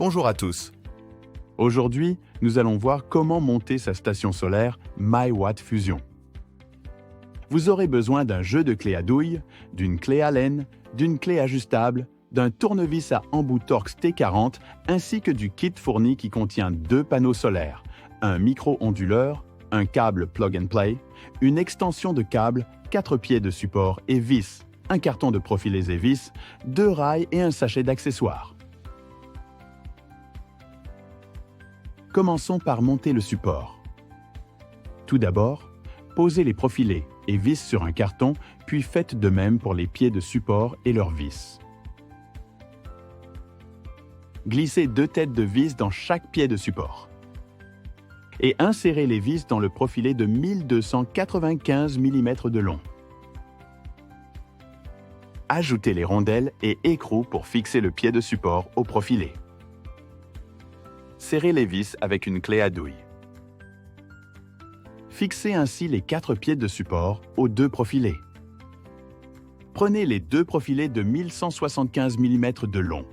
Bonjour à tous. Aujourd'hui, nous allons voir comment monter sa station solaire MyWatt Fusion. Vous aurez besoin d'un jeu de clés à douille, d'une clé Allen, d'une clé ajustable, d'un tournevis à embout Torx T40 ainsi que du kit fourni qui contient 2 panneaux solaires, un micro-onduleur, un câble plug and play, une extension de câble, 4 pieds de support et vis, un carton de profilés et vis, 2 rails et un sachet d'accessoires. Commençons par monter le support. Tout d'abord, posez les profilés et vis sur un carton, puis faites de même pour les pieds de support et leurs vis. Glissez 2 têtes de vis dans chaque pied de support. Et insérez les vis dans le profilé de 1295 mm de long. Ajoutez les rondelles et écrous pour fixer le pied de support au profilé. Serrez les vis avec une clé à douille. Fixez ainsi les 4 pieds de support aux 2 profilés. Prenez les 2 profilés de 1175 mm de long.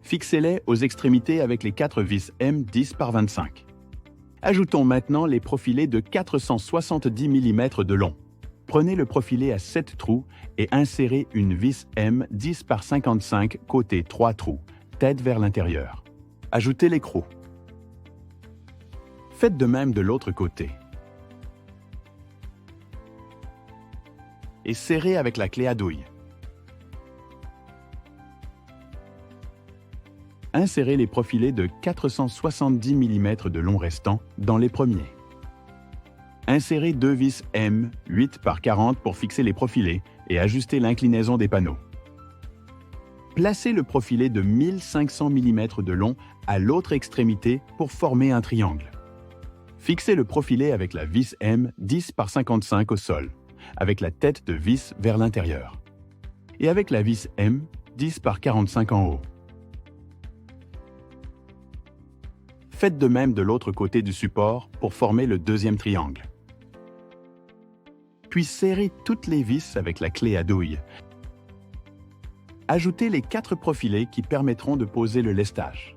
Fixez-les aux extrémités avec les 4 vis M 10 par 25. Ajoutons maintenant les profilés de 470 mm de long. Prenez le profilé à 7 trous et insérez une vis M 10 par 55 côté 3 trous, tête vers l'intérieur. Ajoutez l'écrou. Faites de même de l'autre côté. Et serrez avec la clé à douille. Insérez les profilés de 470 mm de long restants dans les premiers. Insérez 2 vis M 8 par 40 pour fixer les profilés et ajuster l'inclinaison des panneaux. Placez le profilé de 1500 mm de long à l'autre extrémité pour former un triangle. Fixez le profilé avec la vis M 10 par 55 au sol, avec la tête de vis vers l'intérieur, et avec la vis M 10 par 45 en haut. Faites de même de l'autre côté du support pour former le deuxième triangle. Puis serrez toutes les vis avec la clé à douille. Ajoutez les 4 profilés qui permettront de poser le lestage.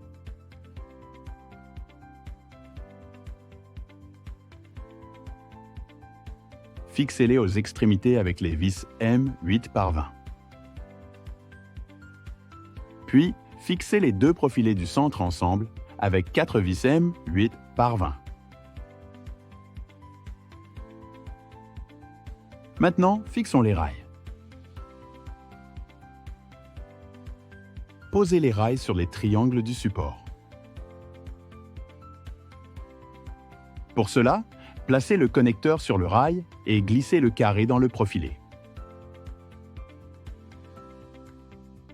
Fixez-les aux extrémités avec les vis M 8 par 20. Puis, fixez les 2 profilés du centre ensemble avec 4 vis M 8 par 20. Maintenant, fixons les rails. Posez les rails sur les triangles du support. Pour cela, placez le connecteur sur le rail et glissez le carré dans le profilé.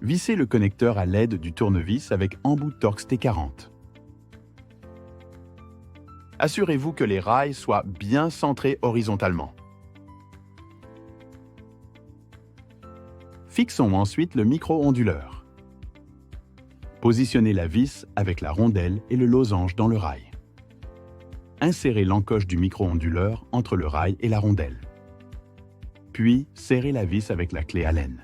Vissez le connecteur à l'aide du tournevis avec embout Torx T40. Assurez-vous que les rails soient bien centrés horizontalement. Fixons ensuite le micro-onduleur. Positionnez la vis avec la rondelle et le losange dans le rail. Insérez l'encoche du micro-onduleur entre le rail et la rondelle. Puis, serrez la vis avec la clé Allen.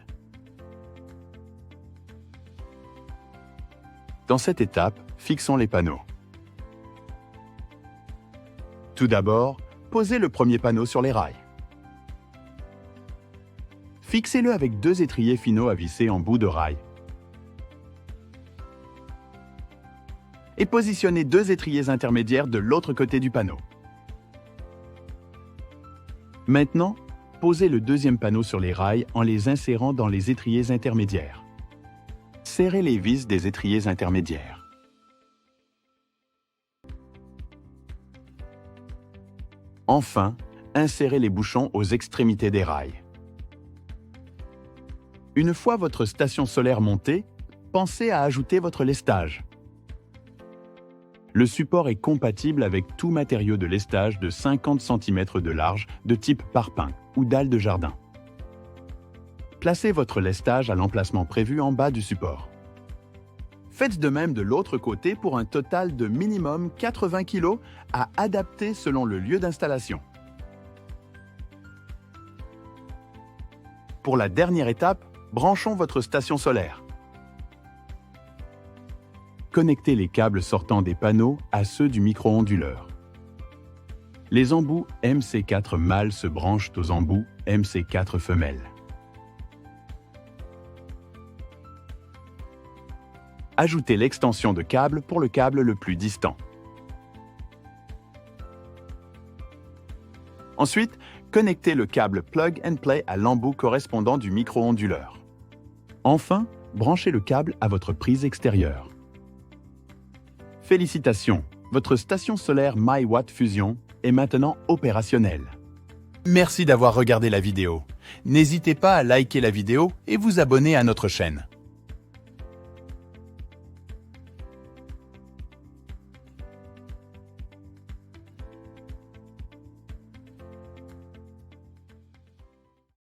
Dans cette étape, fixons les panneaux. Tout d'abord, posez le premier panneau sur les rails. Fixez-le avec 2 étriers finaux à visser en bout de rail. Et positionnez 2 étriers intermédiaires de l'autre côté du panneau. Maintenant, posez le deuxième panneau sur les rails en les insérant dans les étriers intermédiaires. Serrez les vis des étriers intermédiaires. Enfin, insérez les bouchons aux extrémités des rails. Une fois votre station solaire montée, pensez à ajouter votre lestage. Le support est compatible avec tout matériau de lestage de 50 cm de large de type parpaing ou dalle de jardin. Placez votre lestage à l'emplacement prévu en bas du support. Faites de même de l'autre côté pour un total de minimum 80 kg à adapter selon le lieu d'installation. Pour la dernière étape, branchons votre station solaire. connectez les câbles sortant des panneaux à ceux du micro-onduleur. Les embouts MC4 mâles se branchent aux embouts MC4 femelles. Ajoutez l'extension de câble pour le câble le plus distant. Ensuite, connectez le câble Plug and Play à l'embout correspondant du micro-onduleur. Enfin, branchez le câble à votre prise extérieure. Félicitations, votre station solaire MyWatt Fusion est maintenant opérationnelle. Merci d'avoir regardé la vidéo. N'hésitez pas à liker la vidéo et vous abonner à notre chaîne.